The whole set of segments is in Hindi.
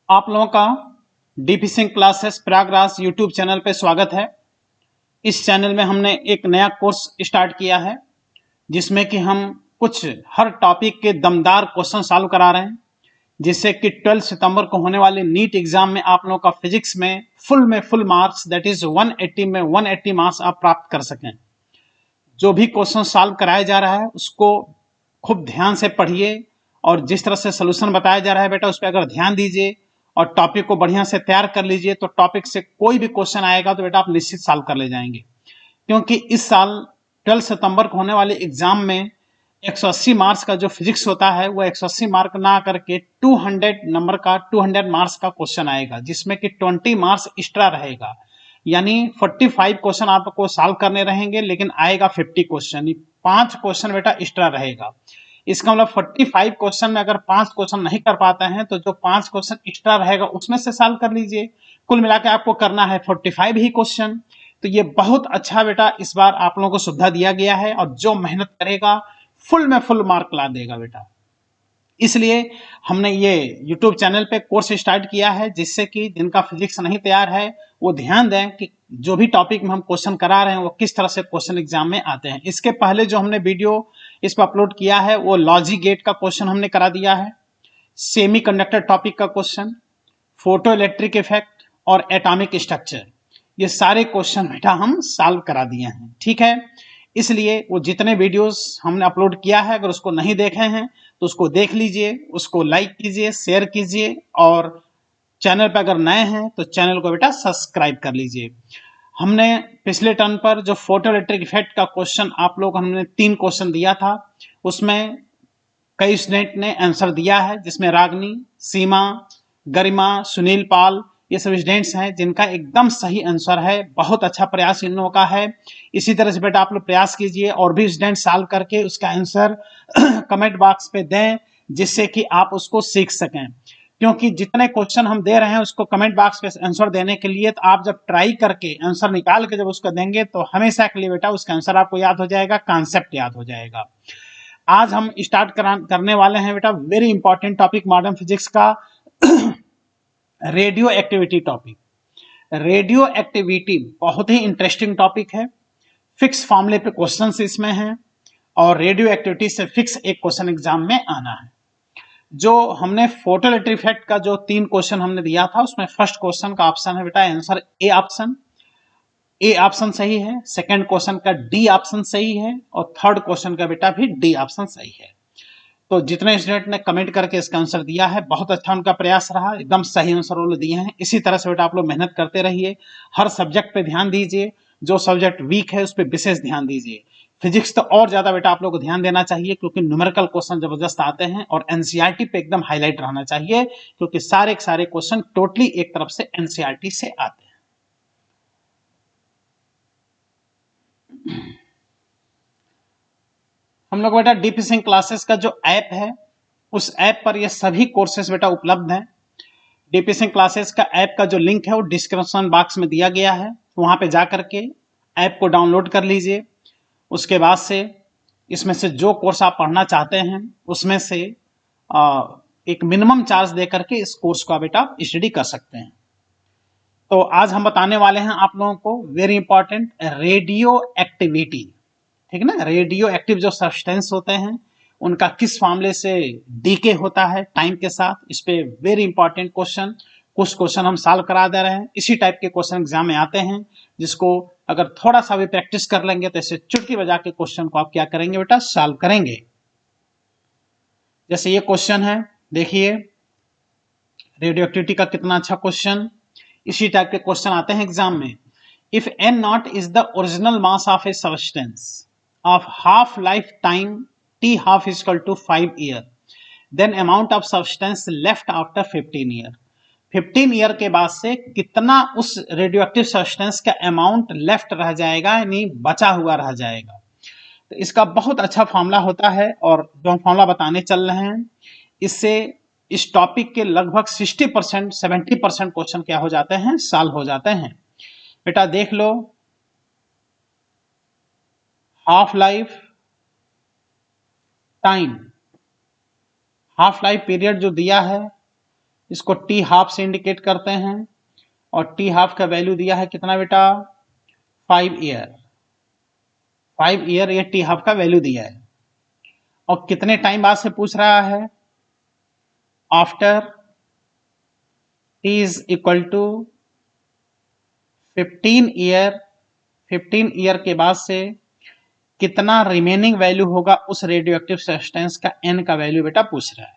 आप लोगों का DP Singh classes Prayagraj YouTube channel पे स्वागत है। इस चैनल में हमने एक नया कोर्स स्टार्ट किया है जिसमें कि हम कुछ हर टॉपिक के दमदार क्वेश्चन सॉल्व करा रहे हैं, जिससे कि 12 सितंबर को होने वाले नीट एग्जाम में आप लोगों का फिजिक्स में फुल मार्क्स दैट इज 180 में 180 मार्क्स आप प्राप्त कर सकें। जो भी क्वेश्चन सॉल्व कराया जा रहा है उसको खूब ध्यान से पढ़िए और जिस तरह से सोल्यूशन बताया जा रहा है बेटा उस पर अगर ध्यान दीजिए और टॉपिक को बढ़िया से तैयार कर लीजिए तो टॉपिक से कोई भी क्वेश्चन आएगा तो बेटा आप निश्चित सॉल्व कर ले जाएंगे। क्योंकि इस साल 12 सितंबर को होने वाले एग्जाम में 180 मार्क्स का जो फिजिक्स होता है वो 180 मार्क ना करके 200 नंबर का 200 मार्क्स का क्वेश्चन आएगा, जिसमें कि 20 मार्क्स एक्स्ट्रा रहेगा। यानी 45 क्वेश्चन आपको सॉल्व करने रहेंगे लेकिन आएगा 50 क्वेश्चन, 5 क्वेश्चन बेटा एक्स्ट्रा रहेगा। इसका मतलब 45 क्वेश्चन में अगर 5 क्वेश्चन नहीं कर पाते हैं तो जो 5 क्वेश्चन एक्स्ट्रा रहेगा उसमें से सॉल्व कर लीजिए। कुल मिला के आपको करना है 45 ही क्वेश्चन। तो ये बहुत अच्छा बेटा इस बार आप लोगों को सुविधा दिया गया है और जो मेहनत करेगा फुल में फुल मार्क ला देगा बेटा। इसलिए हमने ये YouTube चैनल पे कोर्स स्टार्ट किया है जिससे कि जिनका फिजिक्स नहीं तैयार है वो ध्यान दें कि जो भी टॉपिक में हम क्वेश्चन करा रहे हैं वो किस तरह से क्वेश्चन एग्जाम में आते हैं। इसके पहले जो हमने वीडियो इस पर अपलोड किया है वो लॉजिक गेट का क्वेश्चन हमने करा दिया है, सेमी कंडक्टर टॉपिक का क्वेश्चन, फोटो इलेक्ट्रिक इफेक्ट और एटॉमिक स्ट्रक्चर, ये सारे क्वेश्चन बेटा हम सॉल्व करा दिए हैं। ठीक है, इसलिए वो जितने वीडियोस हमने अपलोड किया है अगर उसको नहीं देखे हैं तो उसको देख लीजिए, उसको लाइक कीजिए, शेयर कीजिए और चैनल पर अगर नए हैं तो चैनल को बेटा सब्सक्राइब कर लीजिए। हमने पिछले टर्न पर जो फोटो इलेक्ट्रिक इफेक्ट का क्वेश्चन आप लोग हमने 3 क्वेश्चन दिया था उसमें कई स्टूडेंट ने आंसर दिया है, जिसमें रागनी, सीमा, गरिमा, सुनील पाल ये सब स्टूडेंट्स हैं जिनका एकदम सही आंसर है। बहुत अच्छा प्रयास इन लोगों का है। इसी तरह से बेटा आप लोग प्रयास कीजिए और भी स्टूडेंट सॉल्व करके उसका आंसर कमेंट बॉक्स पे दें जिससे कि आप उसको सीख सकें। क्योंकि जितने क्वेश्चन हम दे रहे हैं उसको कमेंट बॉक्स पे आंसर देने के लिए, तो आप जब ट्राई करके आंसर निकाल के जब उसको देंगे तो हमेशा के लिए बेटा उसका आंसर आपको याद हो जाएगा, कॉन्सेप्ट याद हो जाएगा। आज हम स्टार्ट करने वाले हैं बेटा very important topic modern physics का radioactivity topic. Radioactivity बहुत ही इंटरेस्टिंग टॉपिक है। फिक्स फॉर्मूले पे क्वेश्चंस इसमें हैं और रेडियो एक्टिविटी से फिक्स एक क्वेश्चन एग्जाम में आना है। जो हमने फोटो इलेक्ट्रिक इफेक्ट का जो 3 क्वेश्चन हमने दिया था उसमें फर्स्ट क्वेश्चन का ऑप्शन है बेटा आंसर ए ऑप्शन सही है, सेकंड क्वेश्चन का डी ऑप्शन सही है और थर्ड क्वेश्चन का बेटा भी डी ऑप्शन सही है। तो जितने स्टूडेंट ने कमेंट करके इसका आंसर दिया है बहुत अच्छा उनका प्रयास रहा, एकदम सही आंसर वो दिए हैं। इसी तरह से बेटा आप लोग मेहनत करते रहिए, हर सब्जेक्ट पे ध्यान दीजिए, जो सब्जेक्ट वीक है उस पर विशेष ध्यान दीजिए। फिजिक्स तो और ज्यादा बेटा आप लोग को ध्यान देना चाहिए क्योंकि न्यूमेरिकल क्वेश्चन जबरदस्त आते हैं और एनसीईआरटी पे एकदम हाईलाइट रहना चाहिए क्योंकि सारे के सारे क्वेश्चन टोटली एक तरफ से एनसीईआरटी से आते हैं। हम लोग बेटा डीपी सिंह क्लासेस का जो ऐप है उस ऐप पर ये सभी कोर्सेज बेटा उपलब्ध हैं। डीपी सिंह क्लासेस का ऐप का जो लिंक है वो डिस्क्रिप्शन बॉक्स में दिया गया है, वहां पे जा करके ऐप को डाउनलोड कर लीजिए। उसके बाद से इसमें से जो कोर्स आप पढ़ना चाहते हैं उसमें से एक मिनिमम चार्ज दे करके इस कोर्स को बेटा स्टडी कर सकते हैं। तो आज हम बताने वाले हैं आप लोगों को वेरी इंपॉर्टेंट रेडियो एक्टिविटी। ठीक है ना, रेडियो एक्टिव जो सब्सटेंस होते हैं उनका किस फार्मूले से डीके होता है टाइम के साथ, इस पे वेरी इंपॉर्टेंट क्वेश्चन, कुछ क्वेश्चन हम सॉल्व करा दे रहे हैं। इसी टाइप के क्वेश्चन एग्जाम में आते हैं जिसको अगर थोड़ा सा भी प्रैक्टिस कर लेंगे तो ऐसे चुटकी बजा के क्वेश्चन को आप क्या करेंगे बेटा सॉल्व करेंगे। जैसे ये क्वेश्चन है, देखिए रेडियो एक्टिविटी का कितना अच्छा क्वेश्चन। इसी टाइप के क्वेश्चन आते हैं एग्जाम में। If N not is the original mass of a substance of half lifetime t half is equal to 5 year, then amount of substance left after 15 year। 15 year के बाद से कितना उस रेडियोएक्टिव सब्सटेंस का अमाउंट लेफ्ट रह जाएगा यानी बचा हुआ रह जाएगा। तो इसका बहुत अच्छा फॉर्मूला होता है और जो हम फॉर्मूला बताने चल रहे हैं इससे इस टॉपिक के लगभग 60% 70% क्वेश्चन क्या हो जाते हैं सॉल्व हो जाते हैं। बेटा देख लो, half life time, half life period जो दिया है इसको टी हाफ से इंडिकेट करते हैं और टी हाफ का वैल्यू दिया है कितना बेटा 5 ईयर। 5 ईयर ये टी हाफ का वैल्यू दिया है और कितने टाइम बाद से पूछ रहा है after T is equal to 15 year. 15 year के बाद से कितना रिमेनिंग वैल्यू होगा उस रेडियो एक्टिव सब्सटेंस का एन का वैल्यू बेटा पूछ रहा है।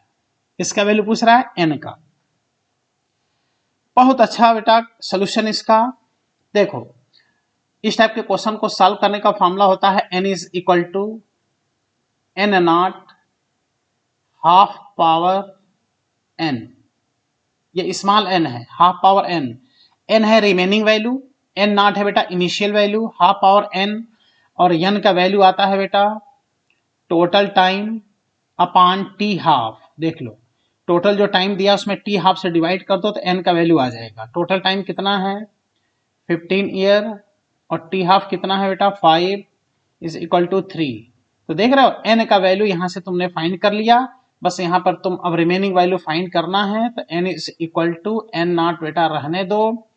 इसका वैल्यू पूछ रहा है एन का। बहुत अच्छा बेटा सोल्यूशन इसका। देखो इस टाइप के क्वेश्चन को सॉल्व करने का फॉर्मूला होता है N is equal to N not half power N. ये स्मॉल एन है, हाफ पावर एन। एन है रिमेनिंग वैल्यू, एन नॉट है बेटा initial value, half power N और एन का वैल्यू आता है बेटा total time upon T half. देख लो टोटल जो टाइम दिया उसमें टी हाफ से डिवाइड कर दो तो एन का वैल्यू आ जाएगा। टोटल टाइम कितना है 15 ईयर और टी हाफ कितना है बेटा 5 इज इक्वल टू 3। तो देख रहे हो एन का वैल्यू यहां से तुमने फाइंड कर लिया। बस यहां पर तुम अब रिमेनिंग वैल्यू फाइंड करना है तो N is equal to N not बेटा रहने दो,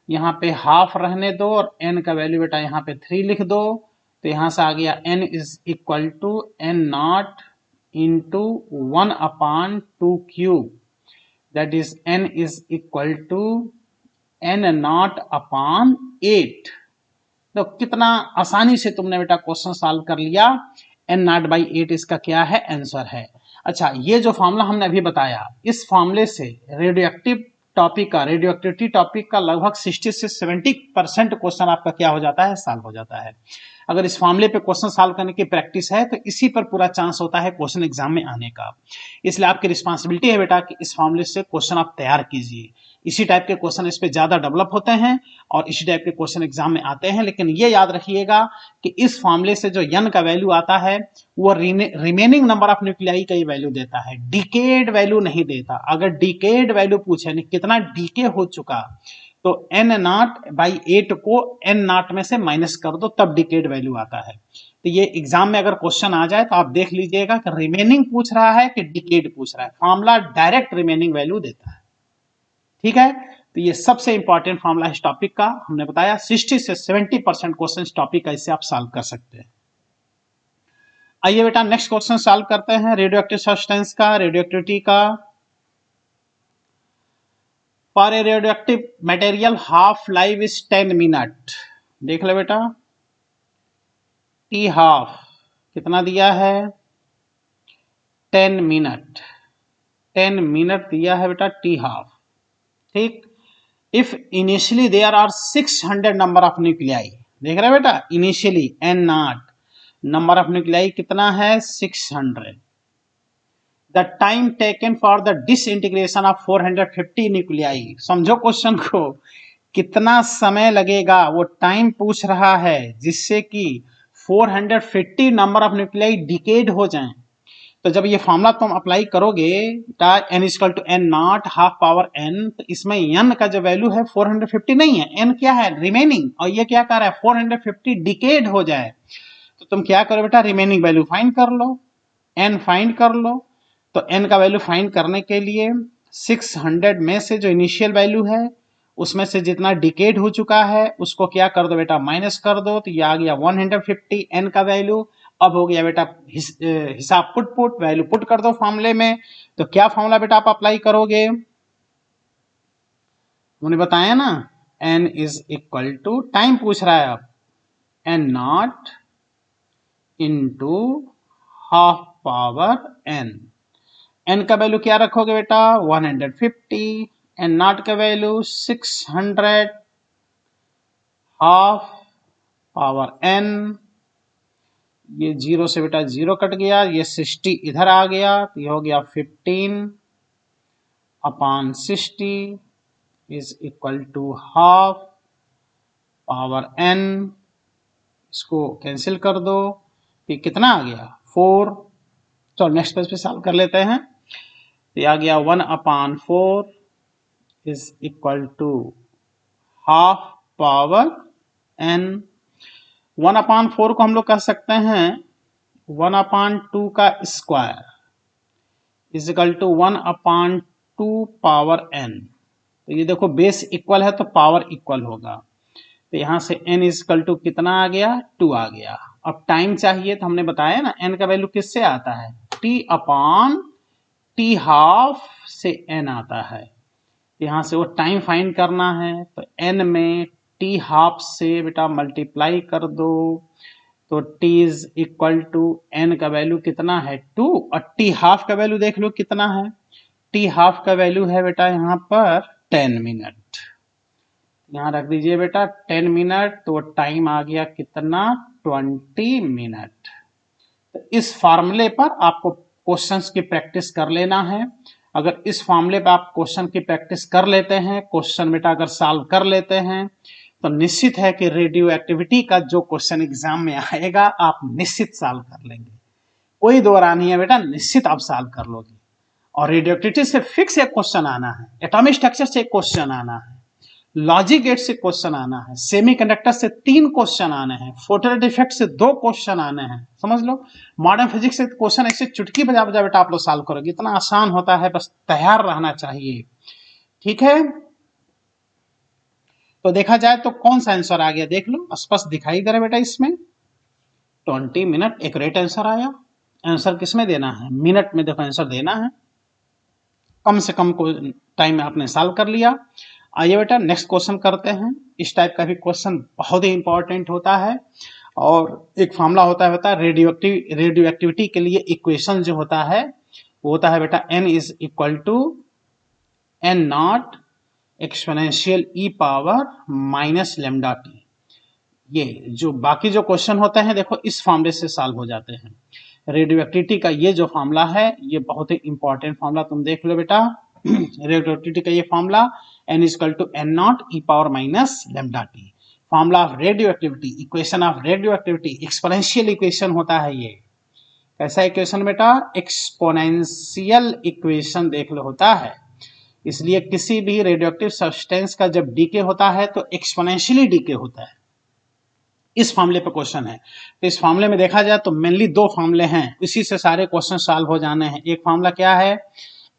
यहाँ पे हाफ रहने दो और एन का वैल्यू बेटा यहाँ पे 3 लिख दो। तो यहां से आ गया N is equal to N not into 1 upon 2 cube, that is N is equal to N not upon 8। तो कितना आसानी से तुमने बेटा क्वेश्चन सॉल्व कर लिया। एन नॉट बाई 8 इसका क्या है आंसर है। अच्छा ये जो फॉर्मूला हमने अभी बताया इस फॉर्मूले से रेडियो एक्टिविटी टॉपिक का लगभग 60 से 70% क्वेश्चन आपका क्या हो जाता है सॉल्व हो जाता है। अगर इस फॉर्मूले पे क्वेश्चन सॉल्व करने की प्रैक्टिस है तो इसी पर पूरा चांस होता है क्वेश्चन एग्जाम में आने का। इसलिए आपकी रिस्पॉन्सिबिलिटी है बेटा कि इस फॉर्मूले से क्वेश्चन आप तैयार कीजिए। इसी टाइप के क्वेश्चन इस पे ज्यादा डेवलप होते हैं और इसी टाइप के क्वेश्चन एग्जाम में आते हैं। लेकिन ये याद रखिएगा कि इस फॉर्मूले से जो n का वैल्यू आता है वो रिमेनिंग नंबर ऑफ न्यूक्लियाई का ही वैल्यू देता है, डिकेड वैल्यू नहीं देता। अगर डिकेड वैल्यू पूछे कितना डीके हो चुका तो n नॉट बाई 8 को n नॉट में से माइनस कर दो तब डिकेड वैल्यू आता है। तो ये एग्जाम में अगर क्वेश्चन आ जाए तो आप देख लीजिएगा कि रिमेनिंग पूछ रहा है कि डिकेड पूछ रहा है। फॉर्मूला डायरेक्ट रिमेनिंग वैल्यू देता है। ठीक है, तो ये सबसे इंपॉर्टेंट फॉर्मूला इस टॉपिक का हमने बताया। 60 से 70% क्वेश्चन इस टॉपिक का इससे आप सॉल्व कर सकते हैं। आइए बेटा नेक्स्ट क्वेश्चन सॉल्व करते हैं रेडियो एक्टिव सब्सटेंस का, रेडियो एक्टिविटी का। For a radio active material half life is 10 minute. देख लो बेटा टी हाफ कितना दिया है 10 मिनट। 10 मिनट दिया है बेटा टी हाफ। ठीक, if initially there are 600 number of nuclei. देख रहे बेटा initially N not number of nuclei कितना है 600। The time taken for the disintegration of 450 nuclei. समझो क्वेश्चन को, कितना समय लगेगा वो टाइम पूछ रहा है जिससे कि 450 नंबर ऑफ न्यूक्लियाई डिकेड हो जाएं। तो जब ये फॉर्मूला तुम अप्लाई करोगे N equal to N not half power N, तो इसमें एन का जो वैल्यू है 450 नहीं है, एन क्या है रिमेनिंग, और ये क्या कर रहा है 450 डिकेड हो जाए। तो तुम क्या करो बेटा रिमेनिंग वैल्यू फाइंड कर लो, एन फाइंड कर लो। तो एन का वैल्यू फाइंड करने के लिए 600 में से जो इनिशियल वैल्यू है उसमें से जितना डिकेड हो चुका है उसको क्या कर दो बेटा माइनस कर दो। तो ये आ गया 150 एन का वैल्यू। अब हो गया बेटा हिसाब पुट वैल्यू पुट कर दो फॉर्मूले में। तो क्या फॉर्मूला बेटा आप अप्लाई करोगे, उन्हें बताया ना n is equal to time पूछ रहा है अब n not into half power n का वैल्यू क्या रखोगे बेटा 150, n नॉट का वैल्यू 600 हाफ पावर n। ये 0 से बेटा 0 कट गया, ये 60 इधर आ गया तो ये हो गया 15 upon 60 is equal to half power n। इसको कैंसिल कर दो, ये कितना आ गया 4। चलो नेक्स्ट पेज पे सॉल्व कर लेते हैं। तो ये आ गया 1 upon 4 is equal to half power n। 1 upon 4 को हम लोग कह सकते हैं 1 अपॉन 2 का square is equal to 1 upon 2 power n। तो ये देखो बेस इक्वल है तो पावर इक्वल होगा, तो यहां से n इक्वल टू कितना आ गया, 2 आ गया। अब टाइम चाहिए तो हमने बताया ना n का वैल्यू किससे आता है, t अपॉन t हाफ से n आता है। यहां से वो टाइम फाइंड करना है तो n में t हाफ से बेटा मल्टीप्लाई कर दो, तो t is equal to n का वैल्यू कितना है 2, और t हाफ का वैल्यू देख लो कितना है, t हाफ का वैल्यू है बेटा यहाँ पर 10 मिनट। यहाँ रख दीजिए बेटा 10 मिनट, तो टाइम आ गया कितना, 20 मिनट। तो इस फार्मूले पर आपको क्वेश्चंस की प्रैक्टिस कर लेना है। अगर इस फार्मूले पर आप क्वेश्चन की प्रैक्टिस कर लेते हैं, क्वेश्चन बेटा अगर सॉल्व कर लेते हैं, तो निश्चित है कि रेडियो एक्टिविटी का जो क्वेश्चन एग्जाम में आएगा आप निश्चित सॉल्व कर लेंगे, कोई दो राय नहीं है बेटा, निश्चित आप सॉल्व कर लोगे। और रेडियो एक्टिविटी से फिक्स एक क्वेश्चन आना है, एटॉमिक स्ट्रक्चर से एक क्वेश्चन आना है, लॉजिक गेट से क्वेश्चन आना है, सेमीकंडक्टर से 3 क्वेश्चन आने हैं, फोटो डिफेक्ट से 2 क्वेश्चन आने हैं, समझ लो। मॉडर्न फिजिक्स से क्वेश्चन ऐसे चुटकी बजा बजा बेटा आप लोग सॉल्व करोगे, इतना आसान होता है, बस तैयार रहना चाहिए, ठीक है। तो देखा जाए तो कौन सा आंसर आ गया, देख लो स्पष्ट दिखाई दे रहा है बेटा, इसमें 20 मिनट एक करेक्ट आंसर आया। आंसर किसमें देना है, मिनट में देखो आंसर देना है, कम से कम टाइम में आपने सॉल्व कर लिया। आइए बेटा नेक्स्ट क्वेश्चन करते हैं। इस टाइप का भी क्वेश्चन बहुत ही इंपॉर्टेंट होता है, और एक फॉर्मूला होता है रेडियो एक्टिविटी के लिए इक्वेशन जो होता है वो होता है बेटा n is equal to n not exponential e power minus lambda T. ये जो बाकी जो क्वेश्चन होते हैं देखो इस फॉर्मूले से सॉल्व हो जाते हैं। रेडियो एक्टिविटी का ये जो फॉर्मूला है ये बहुत ही इंपॉर्टेंट फॉर्मूला, तुम देख लो बेटा। रेडियो एक्टिविटी का ये formula n equal to n not e power minus lambda T, formula of radioactivity, equation of radioactivity, exponential equation होता है ये। कैसा इक्वेशन बेटा, एक्सपोनेंशियल इक्वेशन देख लो होता है। इसलिए किसी भी रेडियोएक्टिव सब्सटेंस का जब डीके होता है तो एक्सपोनेंशियली डीके होता है। इस फॉर्मूले पे क्वेश्चन है, तो इस फॉर्मूले में देखा जाए तो मेनली 2 फॉर्मूले हैं, इसी से सारे क्वेश्चन सॉल्व हो जाने हैं। एक फॉर्मूला क्या है,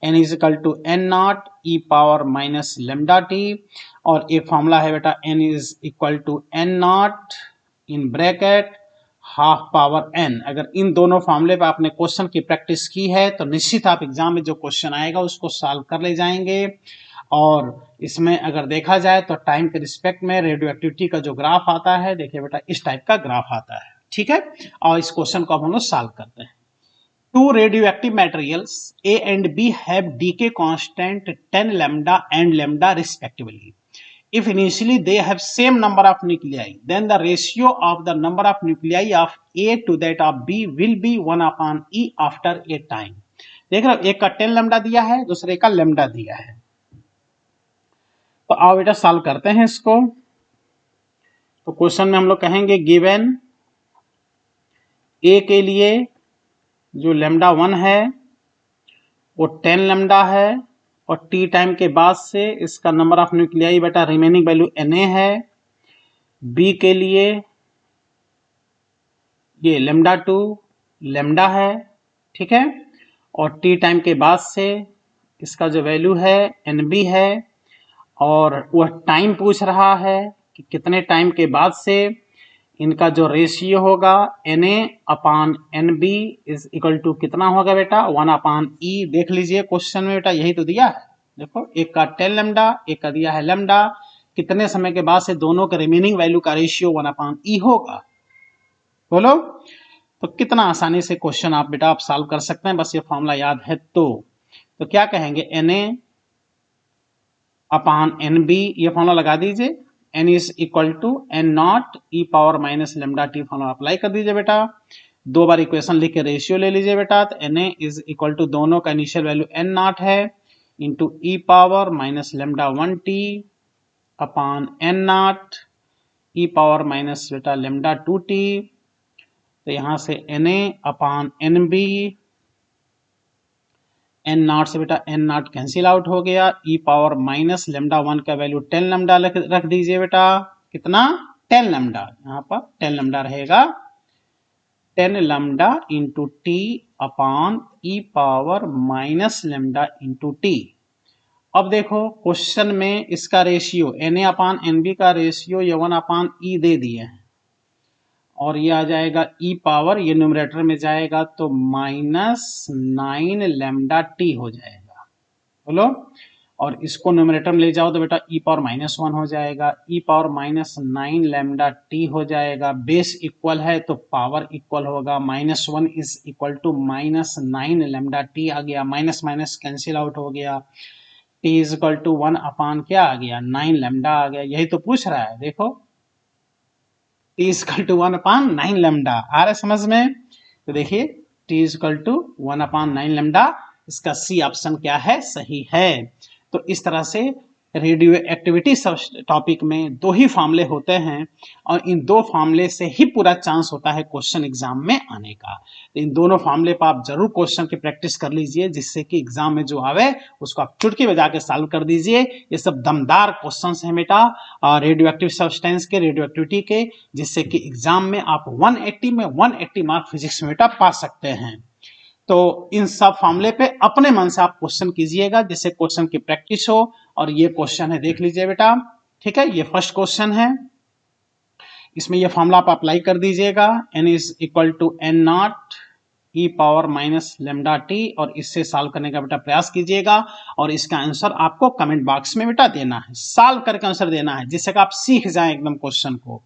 n is equal to n not e power minus lambda T, और एक फॉर्मूला है बेटा n is equal to n not in bracket half power n। अगर इन दोनों फॉर्मूले पे आपने क्वेश्चन की प्रैक्टिस की है तो निश्चित आप एग्जाम में जो क्वेश्चन आएगा उसको सॉल्व कर ले जाएंगे। और इसमें अगर देखा जाए तो टाइम के रिस्पेक्ट में रेडियो एक्टिविटी का जो ग्राफ आता है, देखिए बेटा इस टाइप का ग्राफ आता है, ठीक है। और इस क्वेश्चन को हम लोग सॉल्व करते हैं। 2 radioactive materials A and B have decay constant 10 lambda and lambda respectively. If initially they have same number of nuclei, then the ratio of the number of nuclei of A to that of B will be 1 upon E after a time. देख रहे हो, एक का 10 लैम्डा दिया है, दूसरे का लैम्डा दिया है। तो आओ बेटा सॉल्व करते हैं इसको। तो क्वेश्चन में हम लोग कहेंगे गिवन A के लिए जो लैम्डा 1 है वो 10 लैम्डा है, और टी टाइम के बाद से इसका नंबर ऑफ न्यूक्लियाई बेटा रिमेनिंग वैल्यू Na है। बी के लिए ये लैम्डा 2 लैम्डा है, ठीक है, और टी टाइम के बाद से इसका जो वैल्यू है Nb है, और वह टाइम पूछ रहा है कि कितने टाइम के बाद से इनका जो रेशियो होगा Na upon Nb is equal to कितना होगा बेटा 1 अपान E। देख लीजिए क्वेश्चन में बेटा यही तो दिया है, देखो एक का 10 लैम्डा, एक का दिया है लैम्डा, कितने समय के बाद से दोनों के रिमेनिंग वैल्यू का रेशियो 1 अपान E होगा, बोलो। तो कितना आसानी से क्वेश्चन आप बेटा आप सॉल्व कर सकते हैं, बस ये फॉर्मूला याद है तो क्या कहेंगे Na अपान Nb, ये फॉर्मूला लगा दीजिए, n is equal to n not e power minus lambda T, formula apply कर दीजिए बेटा। 2 बार इक्वेशन लिख के रेशियो ले लीजिए बेटा, तो Na इज इक्वल टू दोनों का इनिशियल वैल्यू n नॉट है into e power minus lambda 1 T upon n not e power minus बेटा लेमडा 2 टी। तो यहां से Na upon Nb, n not से बेटा n नॉट कैंसिल आउट हो गया, e पावर माइनस लेमडा 1 का वैल्यू 10 लेमडा रख दीजिए बेटा, कितना 10 लेमडा, यहाँ पर 10 लेमडा रहेगा, 10 lambda into t upon e power minus lambda into t. अब देखो क्वेश्चन में इसका रेशियो Na/Nb का रेशियो ये 1/E दे दिए हैं और ये आ जाएगा e पावर, ये न्यूमरेटर में जाएगा तो -9 लैम्डा टी हो जाएगा। बोलो, और इसको न्यूमरेटर में ले जाओ तो बेटा e पावर -1 हो जाएगा, e पावर -9 लैम्डा टी हो जाएगा। बेस इक्वल है तो पावर इक्वल होगा, -1 is equal to -9 lambda t आ गया, माइनस माइनस कैंसिल आउट हो गया। t इज इक्वल टू 1 क्या आ गया, 9 लैम्डा आ गया। यही तो पूछ रहा है, देखो t is equal to 1/9 lambda आ रहा है समझ में। तो देखिए t is equal to 1/9 lambda, इसका सी ऑप्शन क्या है, सही है। तो इस तरह से रेडियो एक्टिविटी सब टॉपिक में दो ही फॉर्मूले होते हैं और इन दो फॉर्मूले से ही पूरा चांस होता है क्वेश्चन एग्जाम में आने का। तो इन दोनों फॉर्मूले पर आप जरूर क्वेश्चन की प्रैक्टिस कर लीजिए, जिससे कि एग्जाम में जो आवे उसको आप चुटकी बजा के सॉल्व कर दीजिए। ये सब दमदार क्वेश्चन हैं बेटा रेडियो एक्टिव सब्सटेंस के, रेडियो एक्टिविटी के, जिससे कि एग्जाम में आप 180 में 180 मार्क फिजिक्स में बेटा पा सकते हैं। तो इन सब फॉर्मूले पे अपने मन से आप क्वेश्चन कीजिएगा, जिससे क्वेश्चन की प्रैक्टिस हो। और ये क्वेश्चन है, देख लीजिए बेटा, ठीक है, ये फर्स्ट क्वेश्चन है। इसमें ये फॉर्मूला आप अप्लाई कर दीजिएगा, n is equal to n0 e power minus lambda T, और इससे सॉल्व करने का बेटा प्रयास कीजिएगा। और इसका आंसर आपको कमेंट बॉक्स में बेटा देना है, सॉल्व करके आंसर देना है, जिससे कि आप सीख जाएं एकदम क्वेश्चन को।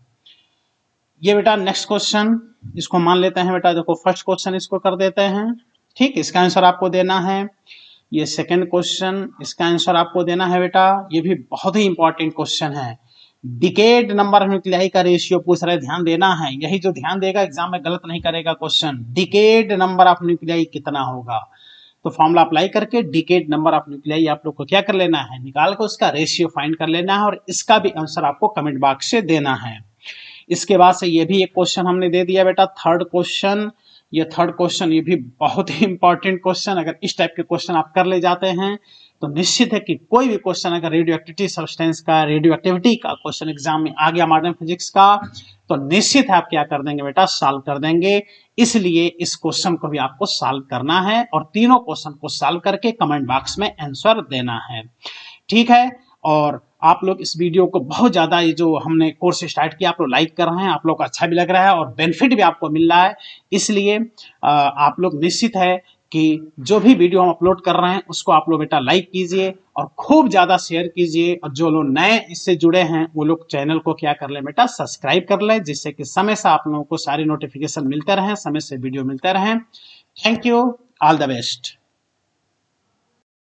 ये बेटा नेक्स्ट क्वेश्चन, इसको मान लेते हैं बेटा, देखो फर्स्ट क्वेश्चन इसको कर देते हैं, ठीक, इसका आंसर आपको देना है। ये सेकंड क्वेश्चन, इसका आंसर आपको देना है बेटा, ये भी बहुत ही इंपॉर्टेंट क्वेश्चन है। डिकेड नंबर ऑफ न्यूक्लियाई का रेशियो पूछ रहे, ध्यान देना है, यही जो ध्यान देगा एग्जाम में गलत नहीं करेगा question. Decade number of nuclei कितना होगा, तो फॉर्मूला अप्लाई करके डिकेड नंबर ऑफ न्यूक्लियाई आप लोग को क्या कर लेना है, निकाल कर उसका रेशियो फाइंड कर लेना है, और इसका भी आंसर आपको कमेंट बॉक्स से देना है। इसके बाद से ये भी एक क्वेश्चन हमने दे दिया बेटा, थर्ड क्वेश्चन। ये थर्ड क्वेश्चन ये भी बहुत ही इंपॉर्टेंट क्वेश्चन, अगर इस टाइप के क्वेश्चन आप कर ले जाते हैं तो निश्चित है कि कोई भी क्वेश्चन अगर रेडियो एक्टिविटी सब्सटेंस का, रेडियो एक्टिविटी का क्वेश्चन एग्जाम में आ गया, मॉडर्न फिजिक्स का, तो निश्चित है आप क्या कर देंगे बेटा, सॉल्व कर देंगे। इसलिए इस क्वेश्चन को भी आपको सॉल्व करना है और तीनों क्वेश्चन को सॉल्व करके कमेंट बॉक्स में आंसर देना है, ठीक है। और आप लोग इस वीडियो को बहुत ज्यादा, ये जो हमने कोर्स स्टार्ट किया, आप लोग लाइक कर रहे हैं, आप लोग को अच्छा भी लग रहा है और बेनिफिट भी आपको मिल रहा है। इसलिए आप लोग निश्चित है कि जो भी वीडियो हम अपलोड कर रहे हैं उसको आप लोग बेटा लाइक कीजिए और खूब ज्यादा शेयर कीजिए। और जो लोग नए इससे जुड़े हैं वो लोग चैनल को क्या कर लें बेटा, सब्सक्राइब कर लें, जिससे कि समय से आप लोगों को सारी नोटिफिकेशन मिलते रहें, समय से वीडियो मिलते रहें। Thank you, all the best.